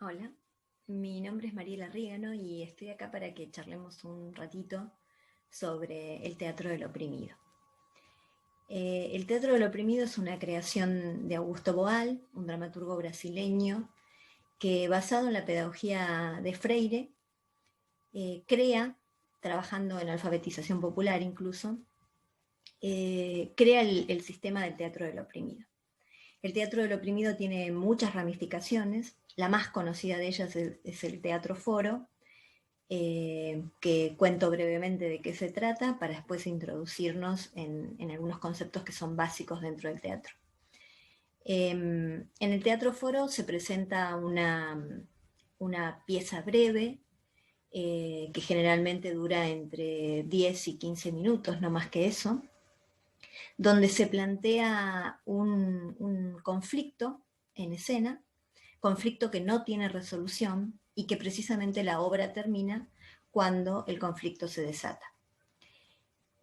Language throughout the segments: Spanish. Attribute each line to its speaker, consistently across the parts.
Speaker 1: Hola, mi nombre es Mariela Rígano y estoy acá para que charlemos un ratito sobre el teatro del oprimido. El teatro del oprimido es una creación de Augusto Boal, un dramaturgo brasileño que, basado en la pedagogía de Freire, crea, trabajando en alfabetización popular incluso, crea el sistema del teatro del oprimido. El teatro del oprimido tiene muchas ramificaciones. La más conocida de ellas es el teatro foro, que cuento brevemente de qué se trata para después introducirnos en algunos conceptos que son básicos dentro del teatro. En el teatro foro se presenta una pieza breve, que generalmente dura entre 10 y 15 minutos, no más que eso, donde se plantea un conflicto en escena, conflicto que no tiene resolución y que precisamente la obra termina cuando el conflicto se desata.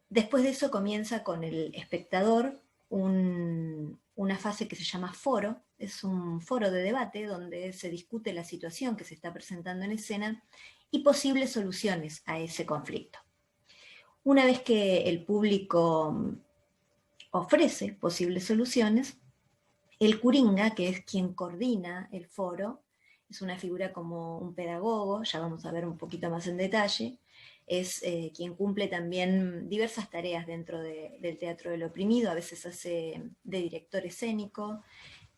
Speaker 1: Después de eso comienza con el espectador una fase que se llama foro. Es un foro de debate donde se discute la situación que se está presentando en escena y posibles soluciones a ese conflicto. Una vez que el público ofrece posibles soluciones, el curinga, que es quien coordina el foro, es una figura como un pedagogo, ya vamos a ver un poquito más en detalle, es quien cumple también diversas tareas dentro del teatro del oprimido, a veces hace de director escénico,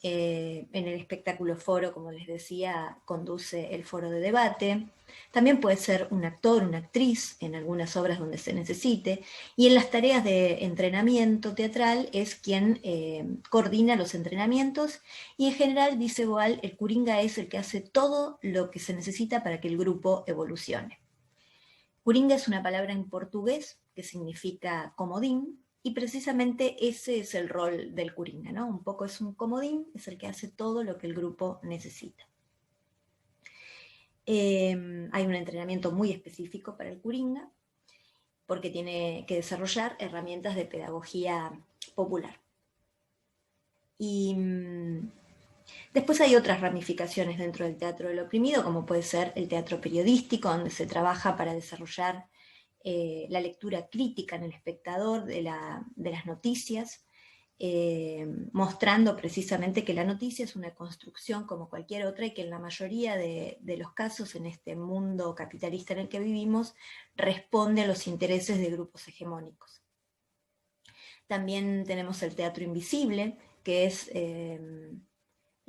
Speaker 1: en el espectáculo foro, como les decía, conduce el foro de debate. También puede ser un actor, una actriz en algunas obras donde se necesite. Y en las tareas de entrenamiento teatral es quien coordina los entrenamientos. Y en general, dice Boal, el curinga es el que hace todo lo que se necesita para que el grupo evolucione. Curinga es una palabra en portugués que significa comodín, y precisamente ese es el rol del curinga, ¿no? Un poco es un comodín, es el que hace todo lo que el grupo necesita. Hay un entrenamiento muy específico para el curinga, porque tiene que desarrollar herramientas de pedagogía popular. Y después hay otras ramificaciones dentro del teatro del oprimido, como puede ser el teatro periodístico, donde se trabaja para desarrollar la lectura crítica en el espectador de las noticias, mostrando precisamente que la noticia es una construcción como cualquier otra y que en la mayoría de los casos en este mundo capitalista en el que vivimos responde a los intereses de grupos hegemónicos. También tenemos el teatro invisible, que es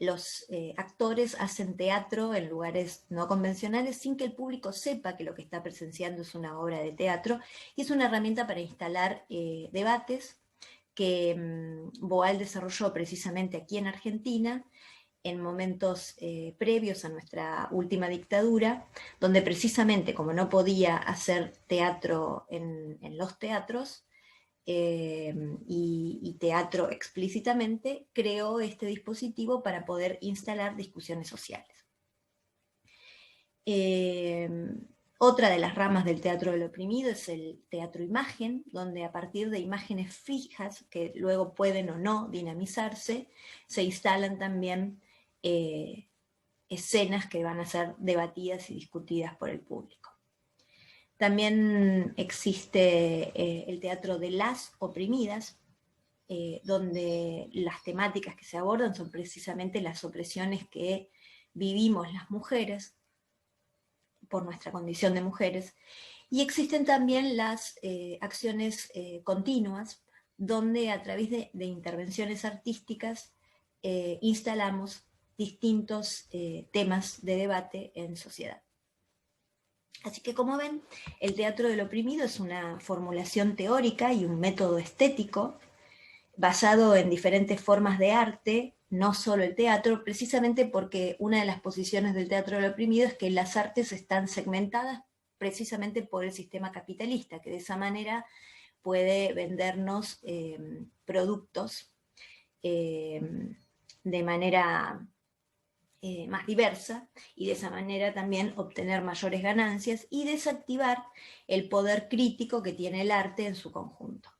Speaker 1: los actores hacen teatro en lugares no convencionales sin que el público sepa que lo que está presenciando es una obra de teatro, y es una herramienta para instalar debates que Boal desarrolló precisamente aquí en Argentina en momentos previos a nuestra última dictadura, donde precisamente como no podía hacer teatro en los teatros, y teatro explícitamente, creó este dispositivo para poder instalar discusiones sociales. Otra de las ramas del teatro del oprimido es el teatro imagen, donde a partir de imágenes fijas, que luego pueden o no dinamizarse, se instalan también escenas que van a ser debatidas y discutidas por el público. También existe el teatro de las oprimidas, donde las temáticas que se abordan son precisamente las opresiones que vivimos las mujeres por nuestra condición de mujeres. Y existen también las acciones continuas, donde a través de intervenciones artísticas instalamos distintos temas de debate en sociedad. Así que, como ven, el teatro del oprimido es una formulación teórica y un método estético basado en diferentes formas de arte, no solo el teatro, precisamente porque una de las posiciones del teatro del oprimido es que las artes están segmentadas precisamente por el sistema capitalista, que de esa manera puede vendernos productos de manera más diversa, y de esa manera también obtener mayores ganancias y desactivar el poder crítico que tiene el arte en su conjunto.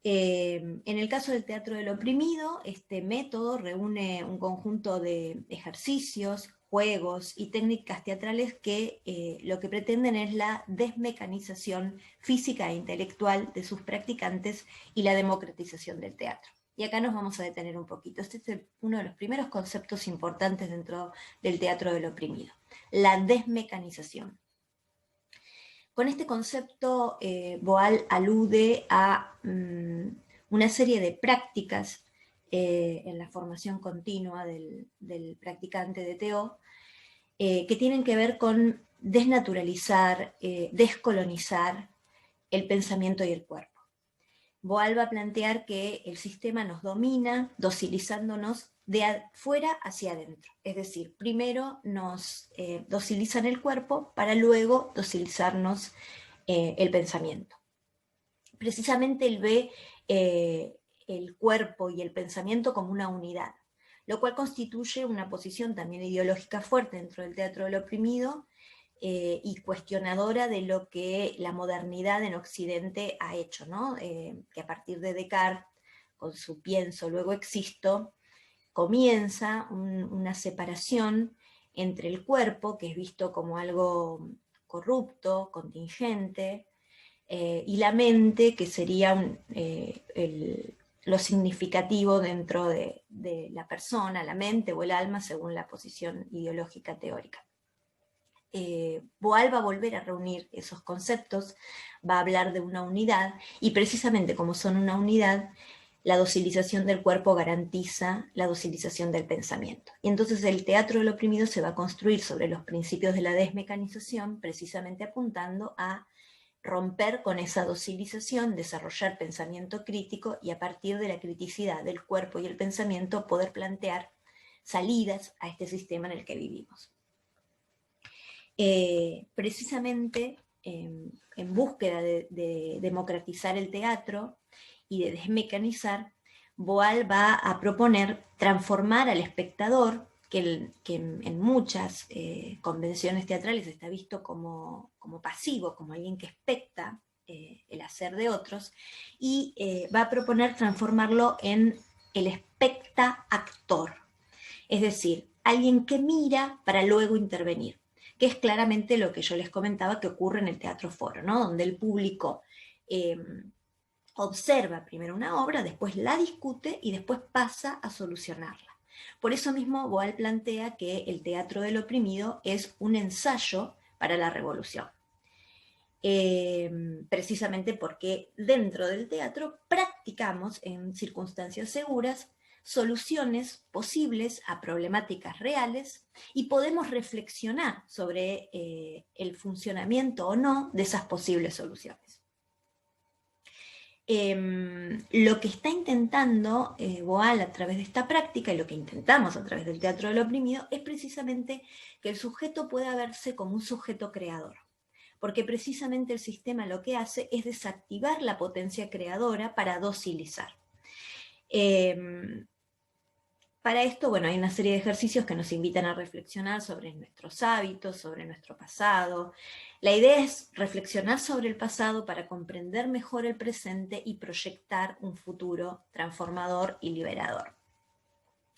Speaker 1: En el caso del teatro del oprimido, este método reúne un conjunto de ejercicios, juegos y técnicas teatrales que lo que pretenden es la desmecanización física e intelectual de sus practicantes y la democratización del teatro. Y acá nos vamos a detener un poquito. Este es uno de los primeros conceptos importantes dentro del teatro del oprimido, la desmecanización. Con este concepto, Boal alude a una serie de prácticas en la formación continua del practicante de TO, que tienen que ver con desnaturalizar, descolonizar el pensamiento y el cuerpo. Boal va a plantear que el sistema nos domina, docilizándonos de afuera hacia adentro. Es decir, primero nos docilizan el cuerpo para luego docilizarnos el pensamiento. Precisamente él ve el cuerpo y el pensamiento como una unidad, lo cual constituye una posición también ideológica fuerte dentro del teatro del oprimido, y cuestionadora de lo que la modernidad en Occidente ha hecho, ¿no? Que a partir de Descartes, con su pienso, luego existo, comienza una separación entre el cuerpo, que es visto como algo corrupto, contingente, y la mente, que sería lo significativo dentro de la persona, la mente o el alma, según la posición ideológica teórica. Boal va a volver a reunir esos conceptos, va a hablar de una unidad, y precisamente como son una unidad, la docilización del cuerpo garantiza la docilización del pensamiento. Y entonces el teatro del oprimido se va a construir sobre los principios de la desmecanización, precisamente apuntando a romper con esa docilización, desarrollar pensamiento crítico y a partir de la criticidad del cuerpo y el pensamiento poder plantear salidas a este sistema en el que vivimos. Precisamente en búsqueda de democratizar el teatro y de desmecanizar, Boal va a proponer transformar al espectador, que en muchas convenciones teatrales está visto como pasivo, como alguien que especta el hacer de otros, y va a proponer transformarlo en el especta-actor, es decir, alguien que mira para luego intervenir, que es claramente lo que yo les comentaba que ocurre en el Teatro Foro, ¿no? Donde el público observa primero una obra, después la discute y después pasa a solucionarla. Por eso mismo Boal plantea que el teatro del oprimido es un ensayo para la revolución. Precisamente porque dentro del teatro practicamos en circunstancias seguras soluciones posibles a problemáticas reales y podemos reflexionar sobre el funcionamiento o no de esas posibles soluciones. Lo que está intentando Boal a través de esta práctica, y lo que intentamos a través del teatro del oprimido, es precisamente que el sujeto pueda verse como un sujeto creador, porque precisamente el sistema lo que hace es desactivar la potencia creadora para docilizar. Para esto, bueno, hay una serie de ejercicios que nos invitan a reflexionar sobre nuestros hábitos, sobre nuestro pasado. La idea es reflexionar sobre el pasado para comprender mejor el presente y proyectar un futuro transformador y liberador.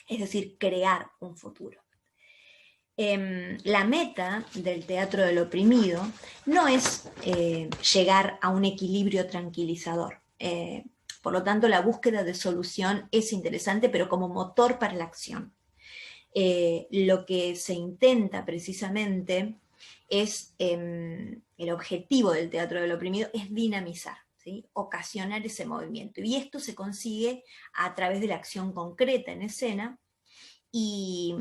Speaker 1: Es decir, crear un futuro. La meta del teatro del oprimido no es llegar a un equilibrio tranquilizador. Por lo tanto, la búsqueda de solución es interesante, pero como motor para la acción. Lo que se intenta precisamente es, el objetivo del teatro del oprimido es dinamizar, ¿sí? Ocasionar ese movimiento. Y esto se consigue a través de la acción concreta en escena, y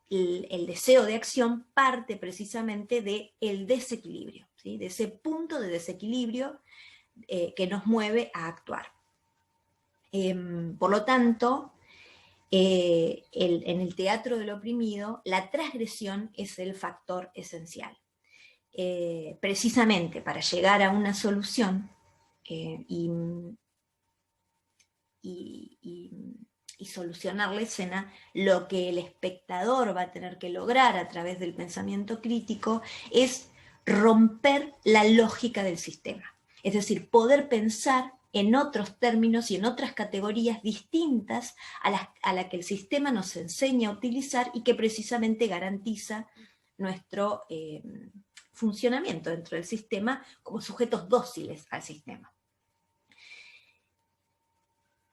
Speaker 1: el deseo de acción parte precisamente del desequilibrio, ¿sí? De ese punto de desequilibrio que nos mueve a actuar. Por lo tanto, en el teatro del oprimido, la transgresión es el factor esencial. Precisamente para llegar a una solución y solucionar la escena, lo que el espectador va a tener que lograr a través del pensamiento crítico es romper la lógica del sistema. Es decir, poder pensar en otros términos y en otras categorías distintas a la que el sistema nos enseña a utilizar y que precisamente garantiza nuestro funcionamiento dentro del sistema como sujetos dóciles al sistema.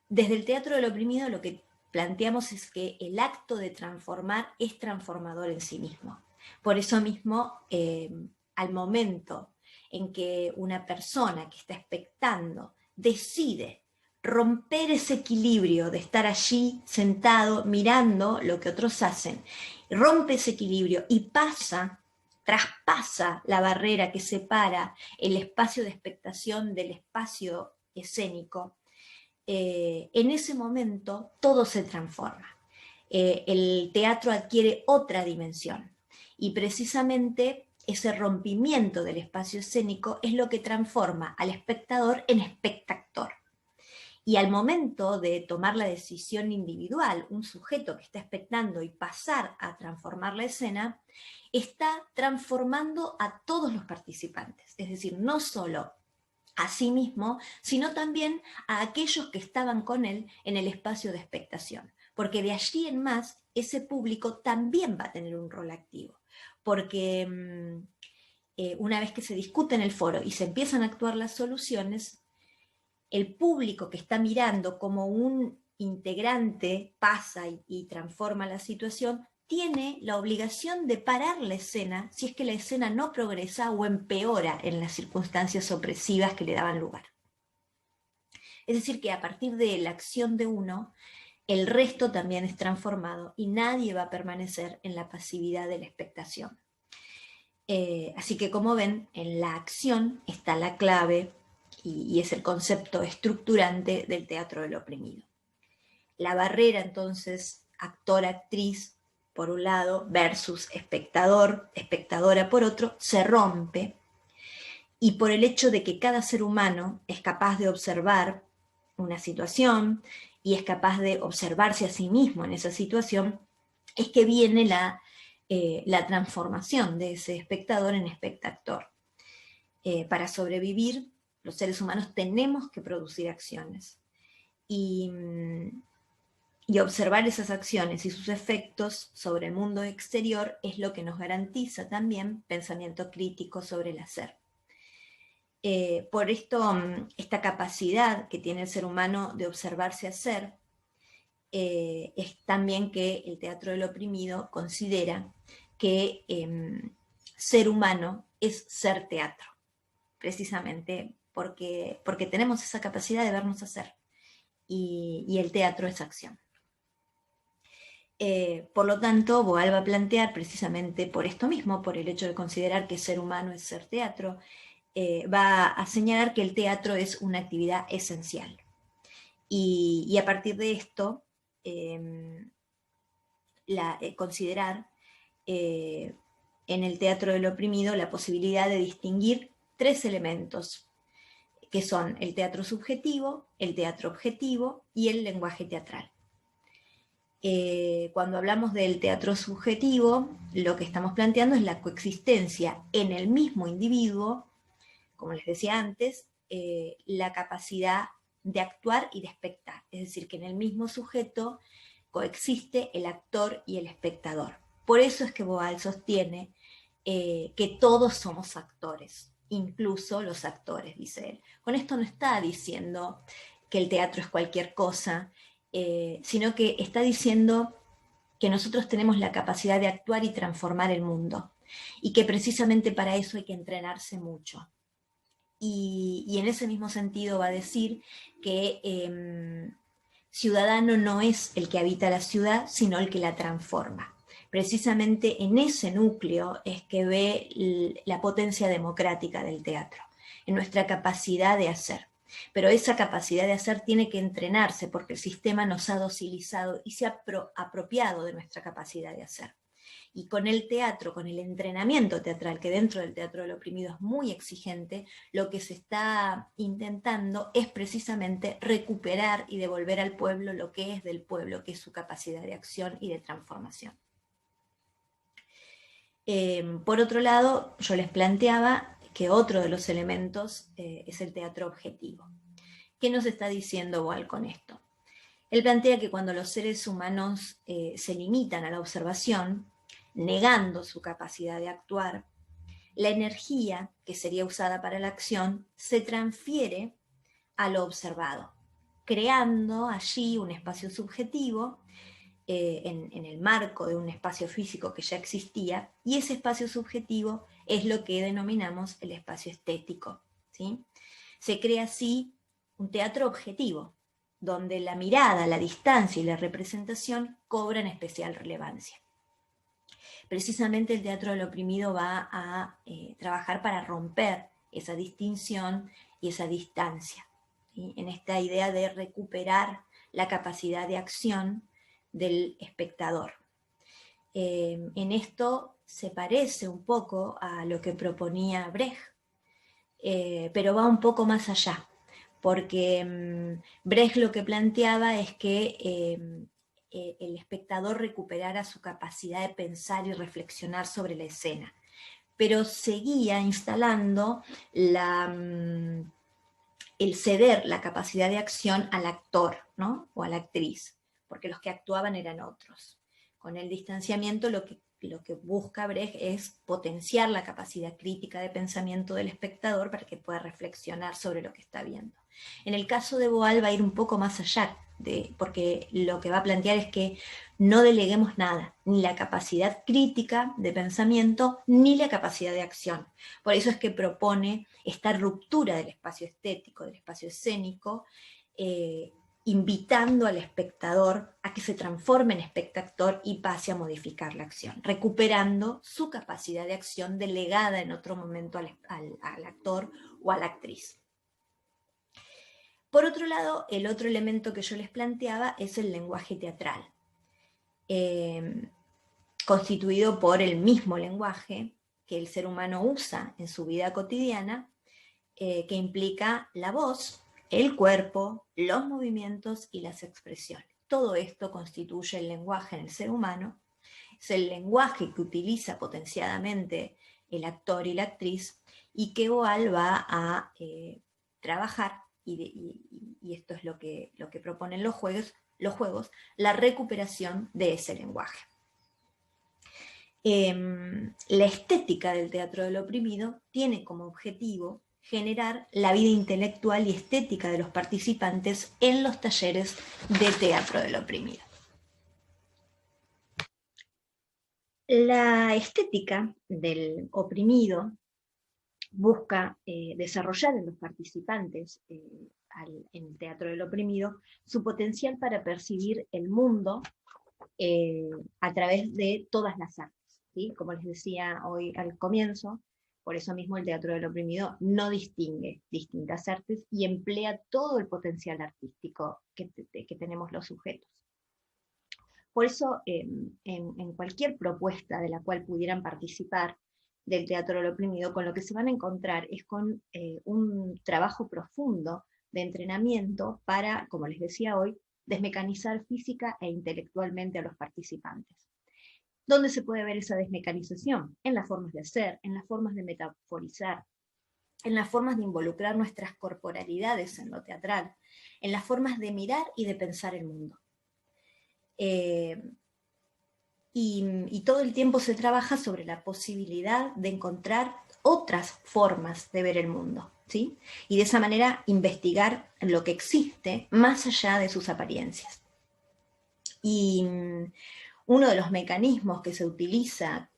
Speaker 1: Desde el teatro del oprimido lo que planteamos es que el acto de transformar es transformador en sí mismo. Por eso mismo, al momento en que una persona que está expectando decide romper ese equilibrio de estar allí sentado mirando lo que otros hacen, rompe ese equilibrio y traspasa la barrera que separa el espacio de expectación del espacio escénico, en ese momento todo se transforma. El teatro adquiere otra dimensión y precisamente ese rompimiento del espacio escénico es lo que transforma al espectador en espectactor. Y al momento de tomar la decisión individual, un sujeto que está expectando y pasar a transformar la escena, está transformando a todos los participantes. Es decir, no solo a sí mismo, sino también a aquellos que estaban con él en el espacio de expectación. Porque de allí en más, ese público también va a tener un rol activo. Porque una vez que se discute en el foro y se empiezan a actuar las soluciones, el público que está mirando como un integrante pasa y transforma la situación, tiene la obligación de parar la escena si es que la escena no progresa o empeora en las circunstancias opresivas que le daban lugar. Es decir, que a partir de la acción de uno, el resto también es transformado y nadie va a permanecer en la pasividad de la expectación. Así que como ven, en la acción está la clave y es el concepto estructurante del teatro del oprimido. La barrera entonces actor-actriz por un lado versus espectador, espectadora por otro, se rompe, y por el hecho de que cada ser humano es capaz de observar una situación y es capaz de observarse a sí mismo en esa situación, es que viene la transformación de ese espectador en espectactor. Para sobrevivir, los seres humanos tenemos que producir acciones. Y observar esas acciones y sus efectos sobre el mundo exterior es lo que nos garantiza también pensamiento crítico sobre el hacer. Por esto, esta capacidad que tiene el ser humano de observarse hacer, es también que el teatro del oprimido considera que ser humano es ser teatro, precisamente porque tenemos esa capacidad de vernos hacer, y el teatro es acción. Por lo tanto, Boal va a plantear, precisamente por esto mismo, por el hecho de considerar que ser humano es ser teatro, va a señalar que el teatro es una actividad esencial. Y a partir de esto, considerar en el teatro del oprimido la posibilidad de distinguir tres elementos, que son el teatro subjetivo, el teatro objetivo y el lenguaje teatral. Cuando hablamos del teatro subjetivo, lo que estamos planteando es la coexistencia en el mismo individuo, como les decía antes, la capacidad de actuar y de expectar. Es decir, que en el mismo sujeto coexiste el actor y el espectador. Por eso es que Boal sostiene que todos somos actores, incluso los actores, dice él. Con esto no está diciendo que el teatro es cualquier cosa, sino que está diciendo que nosotros tenemos la capacidad de actuar y transformar el mundo, y que precisamente para eso hay que entrenarse mucho. Y en ese mismo sentido va a decir que ciudadano no es el que habita la ciudad, sino el que la transforma. Precisamente en ese núcleo es que ve la potencia democrática del teatro, en nuestra capacidad de hacer. Pero esa capacidad de hacer tiene que entrenarse porque el sistema nos ha docilizado y se ha apropiado de nuestra capacidad de hacer. Y con el teatro, con el entrenamiento teatral, que dentro del teatro del oprimido es muy exigente, lo que se está intentando es precisamente recuperar y devolver al pueblo lo que es del pueblo, que es su capacidad de acción y de transformación. Por otro lado, yo les planteaba que otro de los elementos es el teatro objetivo, ¿Qué nos está diciendo Boal con esto? Él plantea que cuando los seres humanos se limitan a la observación, negando su capacidad de actuar, la energía que sería usada para la acción se transfiere a lo observado, creando allí un espacio subjetivo en el marco de un espacio físico que ya existía, y ese espacio subjetivo es lo que denominamos el espacio estético, ¿sí? Se crea así un teatro objetivo, donde la mirada, la distancia y la representación cobran especial relevancia. Precisamente el teatro del oprimido va a trabajar para romper esa distinción y esa distancia, ¿sí? En esta idea de recuperar la capacidad de acción del espectador. En esto se parece un poco a lo que proponía Brecht, pero va un poco más allá, porque Brecht lo que planteaba es que el espectador recuperara su capacidad de pensar y reflexionar sobre la escena, pero seguía instalando el ceder la capacidad de acción al actor, ¿no? O a la actriz, porque los que actuaban eran otros. Con el distanciamiento lo que busca Brecht es potenciar la capacidad crítica de pensamiento del espectador para que pueda reflexionar sobre lo que está viendo. En el caso de Boal va a ir un poco más allá, porque lo que va a plantear es que no deleguemos nada, ni la capacidad crítica de pensamiento, ni la capacidad de acción. Por eso es que propone esta ruptura del espacio estético, del espacio escénico, invitando al espectador a que se transforme en espectador y pase a modificar la acción, recuperando su capacidad de acción delegada en otro momento al actor o a la actriz. Por otro lado, el otro elemento que yo les planteaba es el lenguaje teatral, constituido por el mismo lenguaje que el ser humano usa en su vida cotidiana, que implica la voz, el cuerpo, los movimientos y las expresiones. Todo esto constituye el lenguaje en el ser humano, es el lenguaje que utiliza potenciadamente el actor y la actriz, y que Boal va a trabajar, y esto es lo que proponen los juegos, la recuperación de ese lenguaje. La estética del teatro del oprimido tiene como objetivo generar la vida intelectual y estética de los participantes en los talleres de teatro del oprimido. La estética del oprimido busca desarrollar en los participantes en el teatro del oprimido su potencial para percibir el mundo a través de todas las artes, ¿sí? Como les decía hoy al comienzo, por eso mismo el teatro del oprimido no distingue distintas artes y emplea todo el potencial artístico que tenemos los sujetos. Por eso, en cualquier propuesta de la cual pudieran participar del teatro del oprimido, con lo que se van a encontrar es con un trabajo profundo de entrenamiento para, como les decía hoy, desmecanizar física e intelectualmente a los participantes. ¿Dónde se puede ver esa desmecanización? En las formas de hacer, en las formas de metaforizar, en las formas de involucrar nuestras corporalidades en lo teatral, en las formas de mirar y de pensar el mundo. Y todo el tiempo se trabaja sobre la posibilidad de encontrar otras formas de ver el mundo, ¿sí? Y de esa manera investigar lo que existe más allá de sus apariencias. Y uno de los mecanismos que se utiliza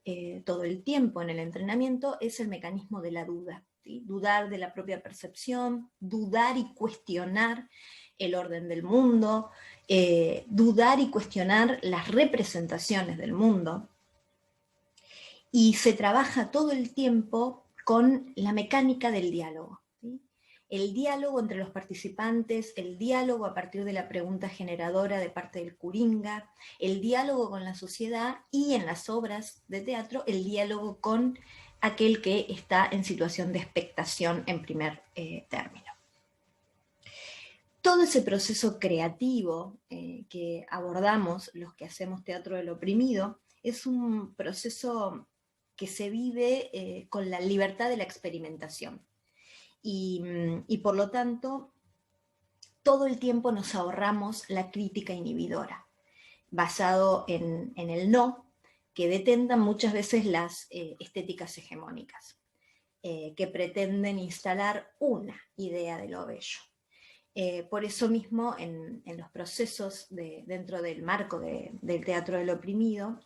Speaker 1: todo el tiempo en el entrenamiento es el mecanismo de la duda, ¿sí? Dudar de la propia percepción, dudar y cuestionar el orden del mundo, dudar y cuestionar las representaciones del mundo. Y se trabaja todo el tiempo con la mecánica del diálogo, ¿sí? El diálogo entre los participantes, el diálogo a partir de la pregunta generadora de parte del Curinga, el diálogo con la sociedad y en las obras de teatro, el diálogo con aquel que está en situación de expectación en primer término. Todo ese proceso creativo que abordamos los que hacemos teatro del oprimido es un proceso que se vive con la libertad de la experimentación. Y por lo tanto, todo el tiempo nos ahorramos la crítica inhibidora, basado en el no, que detentan muchas veces las estéticas hegemónicas, que pretenden instalar una idea de lo bello. Por eso mismo, en los procesos dentro del marco del teatro del oprimido,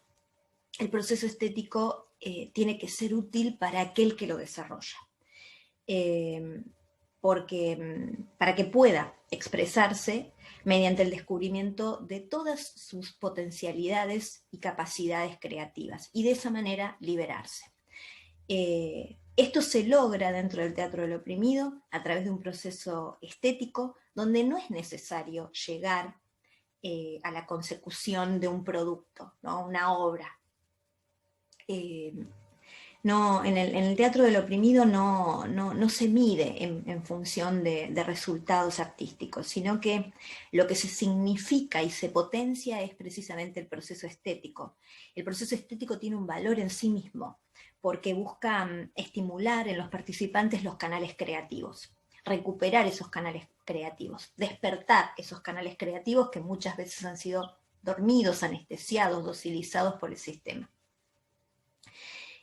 Speaker 1: el proceso estético tiene que ser útil para aquel que lo desarrolla. Porque para que pueda expresarse mediante el descubrimiento de todas sus potencialidades y capacidades creativas, y de esa manera liberarse. Esto se logra dentro del teatro del oprimido a través de un proceso estético donde no es necesario llegar a la consecución de un producto, ¿no? Una obra. No, en el teatro del oprimido no se mide en función de resultados artísticos, sino que lo que se significa y se potencia es precisamente el proceso estético. El proceso estético tiene un valor en sí mismo, porque busca estimular en los participantes los canales creativos, recuperar esos canales creativos, despertar esos canales creativos que muchas veces han sido dormidos, anestesiados, docilizados por el sistema.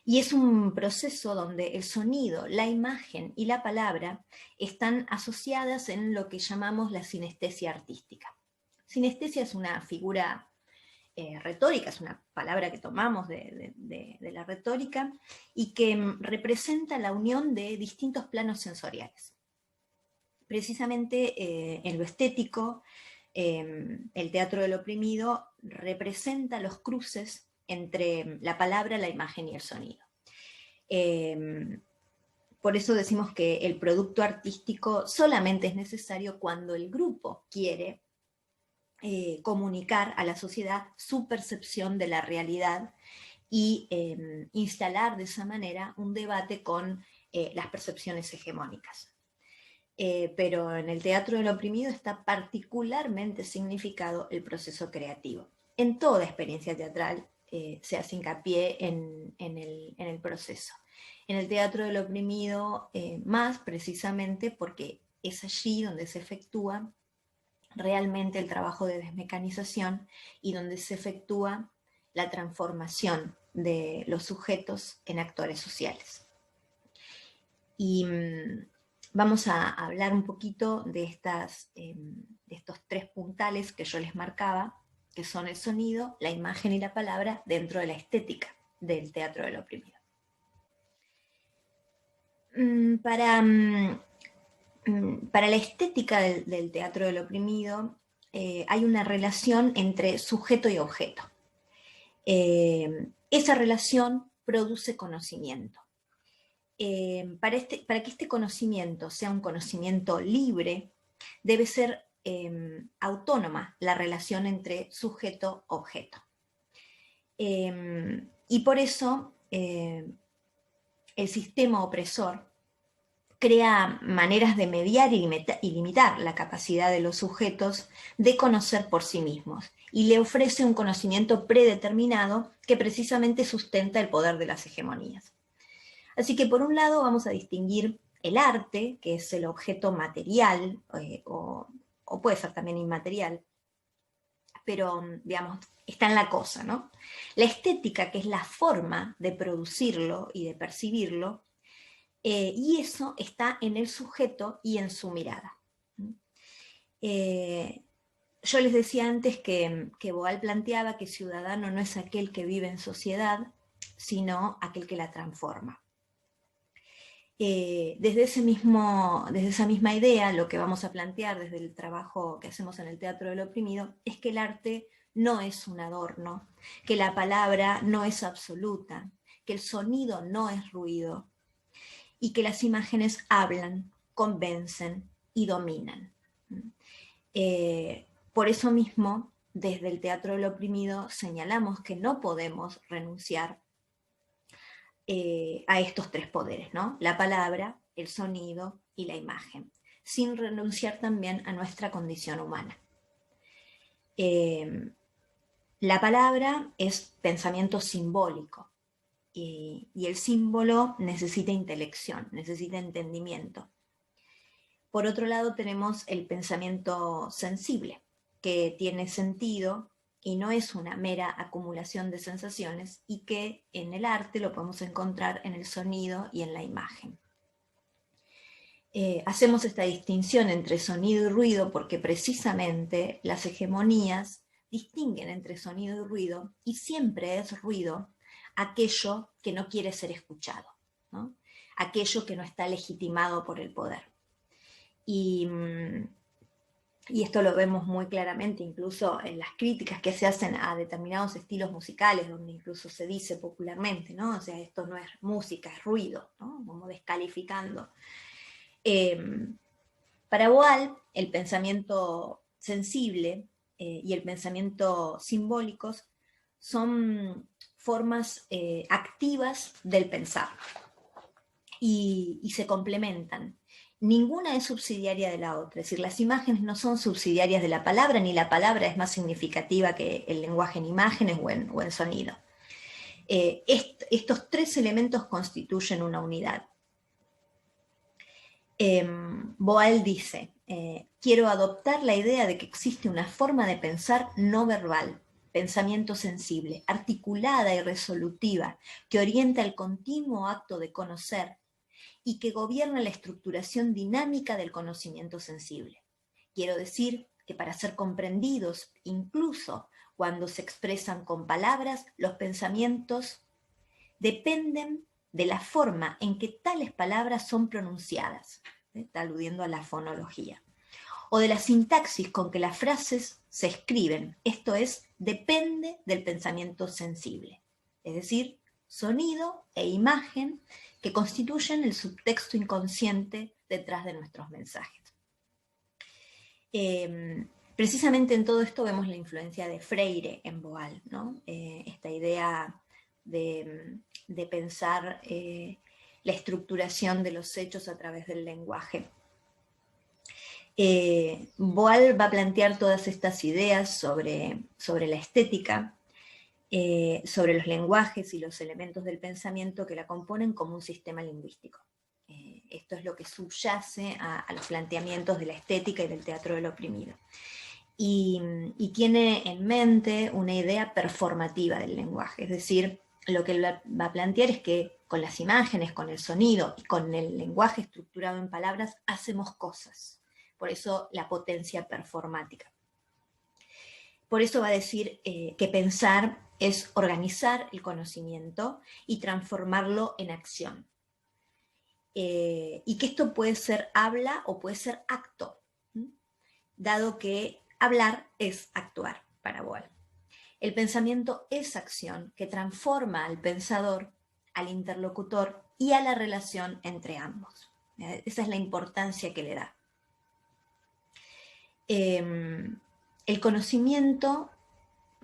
Speaker 1: Y es un proceso donde el sonido, la imagen y la palabra están asociadas en lo que llamamos la sinestesia artística. Sinestesia es una figura retórica, es una palabra que tomamos de la retórica y que representa la unión de distintos planos sensoriales. Precisamente en lo estético, el teatro del oprimido representa los cruces entre la palabra, la imagen y el sonido. Por eso decimos que el producto artístico solamente es necesario cuando el grupo quiere comunicar a la sociedad su percepción de la realidad y instalar de esa manera un debate con las percepciones hegemónicas. Pero en el teatro del oprimido está particularmente significado el proceso creativo. En toda experiencia teatral se hace hincapié en el proceso. En el teatro del oprimido más precisamente porque es allí donde se efectúa realmente el trabajo de desmecanización y donde se efectúa la transformación de los sujetos en actores sociales. Y vamos a hablar un poquito de estos tres puntales que yo les marcaba, que son el sonido, la imagen y la palabra dentro de la estética del teatro del oprimido. Para la estética del teatro del oprimido hay una relación entre sujeto y objeto. Esa relación produce conocimiento. Para que este conocimiento sea un conocimiento libre, debe ser autónoma la relación entre sujeto-objeto. Y por eso el sistema opresor crea maneras de mediar y limitar la capacidad de los sujetos de conocer por sí mismos y le ofrece un conocimiento predeterminado que precisamente sustenta el poder de las hegemonías. Así que por un lado vamos a distinguir el arte, que es el objeto material, o puede ser también inmaterial, pero digamos, está en la cosa, ¿no? La estética, que es la forma de producirlo y de percibirlo, y eso está en el sujeto y en su mirada. Yo les decía antes que Boal planteaba que ciudadano no es aquel que vive en sociedad, sino aquel que la transforma. Desde esa misma idea, lo que vamos a plantear desde el trabajo que hacemos en el teatro del oprimido es que el arte no es un adorno, que la palabra no es absoluta, que el sonido no es ruido y que las imágenes hablan, convencen y dominan. Por eso mismo, desde el teatro del oprimido señalamos que no podemos renunciar a estos tres poderes, ¿no? La palabra, el sonido y la imagen, sin renunciar también a nuestra condición humana. La palabra es pensamiento simbólico y el símbolo necesita intelección, necesita entendimiento. Por otro lado tenemos el pensamiento sensible, que tiene sentido y no es una mera acumulación de sensaciones, y que en el arte lo podemos encontrar en el sonido y en la imagen. Hacemos esta distinción entre sonido y ruido porque precisamente las hegemonías distinguen entre sonido y ruido, y siempre es ruido aquello que no quiere ser escuchado, ¿no? Aquello que no está legitimado por el poder. Y esto lo vemos muy claramente incluso en las críticas que se hacen a determinados estilos musicales, donde incluso se dice popularmente, ¿no? O sea, esto no es música, es ruido, ¿no? Como descalificando. Para Boal, el pensamiento sensible y el pensamiento simbólicos son formas activas del pensar y se complementan. Ninguna es subsidiaria de la otra, es decir, las imágenes no son subsidiarias de la palabra, ni la palabra es más significativa que el lenguaje en imágenes o en sonido. Estos tres elementos constituyen una unidad. Boal dice, quiero adoptar la idea de que existe una forma de pensar no verbal, pensamiento sensible, articulada y resolutiva, que orienta el continuo acto de conocer y que gobierna la estructuración dinámica del conocimiento sensible. Quiero decir que para ser comprendidos, incluso cuando se expresan con palabras, los pensamientos dependen de la forma en que tales palabras son pronunciadas, está aludiendo a la fonología, o de la sintaxis con que las frases se escriben, esto es, depende del pensamiento sensible, es decir, sonido e imagen que constituyen el subtexto inconsciente detrás de nuestros mensajes. Precisamente en todo esto vemos la influencia de Freire en Boal, ¿no? Esta idea de pensar la estructuración de los hechos a través del lenguaje. Boal va a plantear todas estas ideas sobre la estética, sobre los lenguajes y los elementos del pensamiento que la componen como un sistema lingüístico. Esto es lo que subyace a los planteamientos de la estética y del teatro del oprimido. Y tiene en mente una idea performativa del lenguaje, es decir, lo que él va a plantear es que con las imágenes, con el sonido y con el lenguaje estructurado en palabras hacemos cosas. Por eso la potencia performática. Por eso va a decir que pensar es organizar el conocimiento y transformarlo en acción. Y que esto puede ser habla o puede ser acto, dado que hablar es actuar para Boal. El pensamiento es acción que transforma al pensador, al interlocutor y a la relación entre ambos. Esa es la importancia que le da. El conocimiento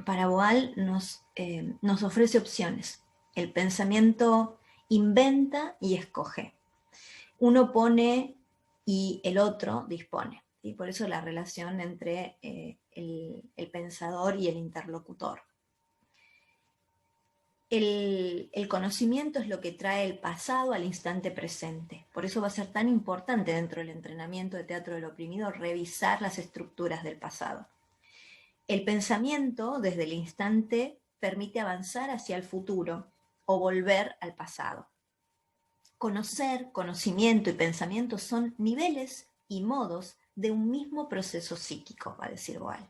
Speaker 1: para Boal nos ofrece opciones. El pensamiento inventa y escoge. Uno pone y el otro dispone. Y por eso la relación entre el pensador y el interlocutor. El conocimiento es lo que trae el pasado al instante presente. Por eso va a ser tan importante dentro del entrenamiento de teatro del oprimido revisar las estructuras del pasado. El pensamiento, desde el instante, permite avanzar hacia el futuro o volver al pasado. Conocer, conocimiento y pensamiento son niveles y modos de un mismo proceso psíquico, va a decir Boal.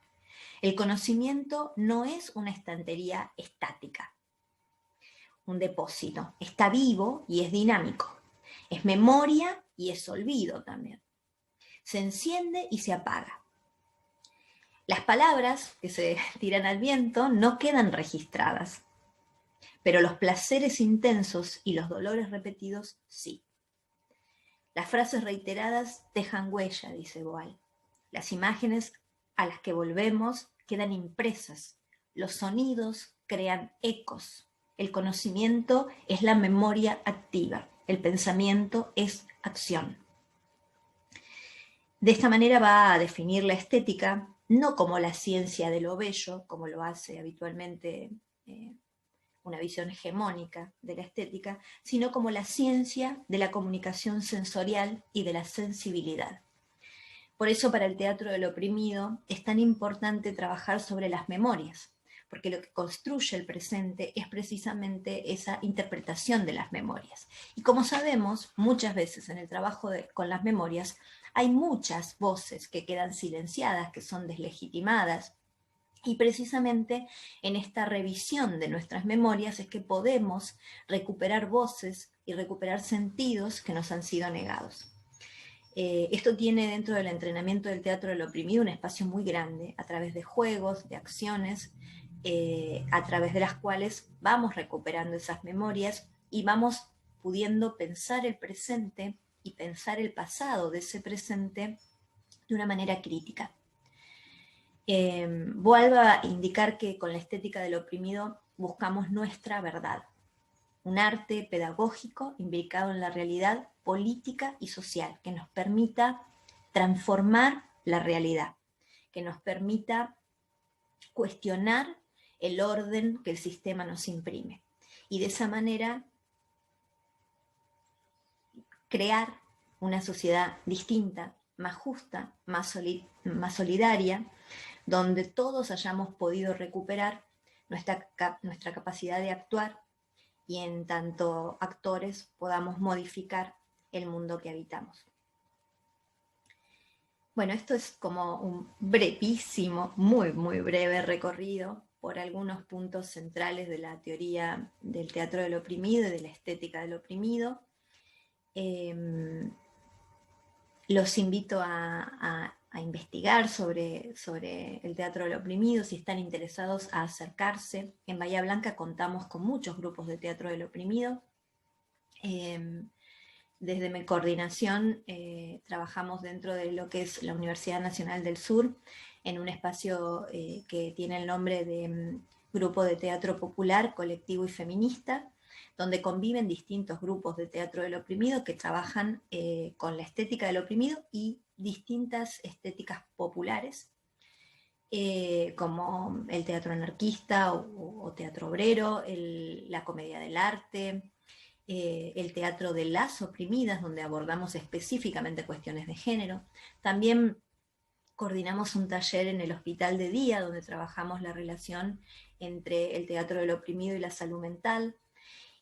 Speaker 1: El conocimiento no es una estantería estática, un depósito. Está vivo y es dinámico. Es memoria y es olvido también. Se enciende y se apaga. Las palabras que se tiran al viento no quedan registradas, pero los placeres intensos y los dolores repetidos sí. Las frases reiteradas dejan huella, dice Boal. Las imágenes a las que volvemos quedan impresas. Los sonidos crean ecos. El conocimiento es la memoria activa. El pensamiento es acción. De esta manera va a definir la estética no como la ciencia de lo bello, como lo hace habitualmente una visión hegemónica de la estética, sino como la ciencia de la comunicación sensorial y de la sensibilidad. Por eso para el teatro del oprimido es tan importante trabajar sobre las memorias, porque lo que construye el presente es precisamente esa interpretación de las memorias. Y como sabemos, muchas veces en el trabajo con las memorias hay muchas voces que quedan silenciadas, que son deslegitimadas, y precisamente en esta revisión de nuestras memorias es que podemos recuperar voces y recuperar sentidos que nos han sido negados. Esto tiene dentro del entrenamiento del teatro del oprimido un espacio muy grande, a través de juegos, de acciones, a través de las cuales vamos recuperando esas memorias y vamos pudiendo pensar el presente y pensar el pasado de ese presente de una manera crítica. Boal va a indicar que con la estética del oprimido buscamos nuestra verdad, un arte pedagógico imbricado en la realidad política y social, que nos permita transformar la realidad, que nos permita cuestionar el orden que el sistema nos imprime. Y de esa manera crear una sociedad distinta, más justa, más solidaria, donde todos hayamos podido recuperar nuestra capacidad de actuar y en tanto actores podamos modificar el mundo que habitamos. Bueno, esto es como un brevísimo, muy breve recorrido por algunos puntos centrales de la teoría del teatro del oprimido y de la estética del oprimido. Los invito a investigar sobre el teatro del oprimido, si están interesados a acercarse. En Bahía Blanca contamos con muchos grupos de teatro del oprimido. Desde mi coordinación trabajamos dentro de lo que es la Universidad Nacional del Sur, en un espacio que tiene el nombre de Grupo de Teatro Popular, Colectivo y Feminista, donde conviven distintos grupos de teatro del oprimido que trabajan con la estética del oprimido y distintas estéticas populares, como el teatro anarquista o teatro obrero, la comedia del arte, el teatro de las oprimidas, donde abordamos específicamente cuestiones de género. También coordinamos un taller en el Hospital de Día, donde trabajamos la relación entre el teatro del oprimido y la salud mental.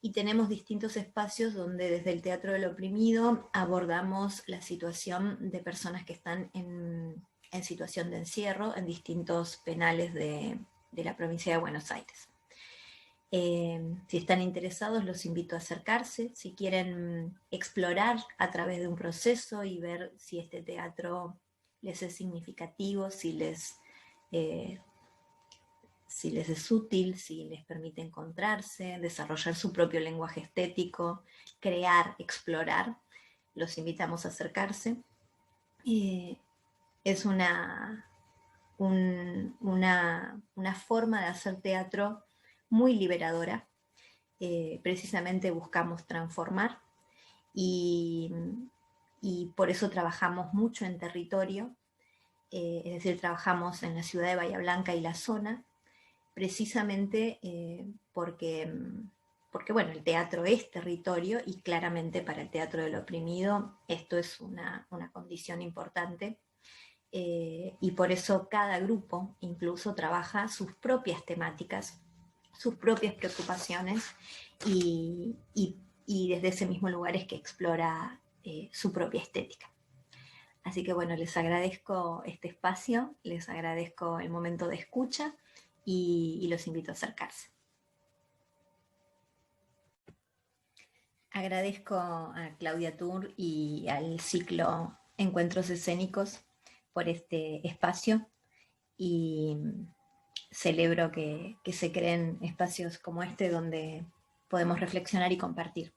Speaker 1: Y tenemos distintos espacios donde desde el teatro del oprimido abordamos la situación de personas que están en situación de encierro en distintos penales de la provincia de Buenos Aires. Si están interesados, los invito a acercarse. Si quieren explorar a través de un proceso y ver si este teatro les es significativo, si les es útil, si les permite encontrarse, desarrollar su propio lenguaje estético, crear, explorar, los invitamos a acercarse. Es una forma de hacer teatro muy liberadora. Precisamente buscamos transformar y por eso trabajamos mucho en territorio, es decir, trabajamos en la ciudad de Bahía Blanca y la zona, precisamente porque bueno, el teatro es territorio y claramente para el teatro del oprimido esto es una condición importante. Y por eso cada grupo incluso trabaja sus propias temáticas, sus propias preocupaciones y desde ese mismo lugar es que explora su propia estética. Así que bueno, les agradezco este espacio, les agradezco el momento de escucha y los invito a acercarse. Agradezco a Claudia Tur y al ciclo Encuentros Escénicos por este espacio y celebro que se creen espacios como este donde podemos reflexionar y compartir.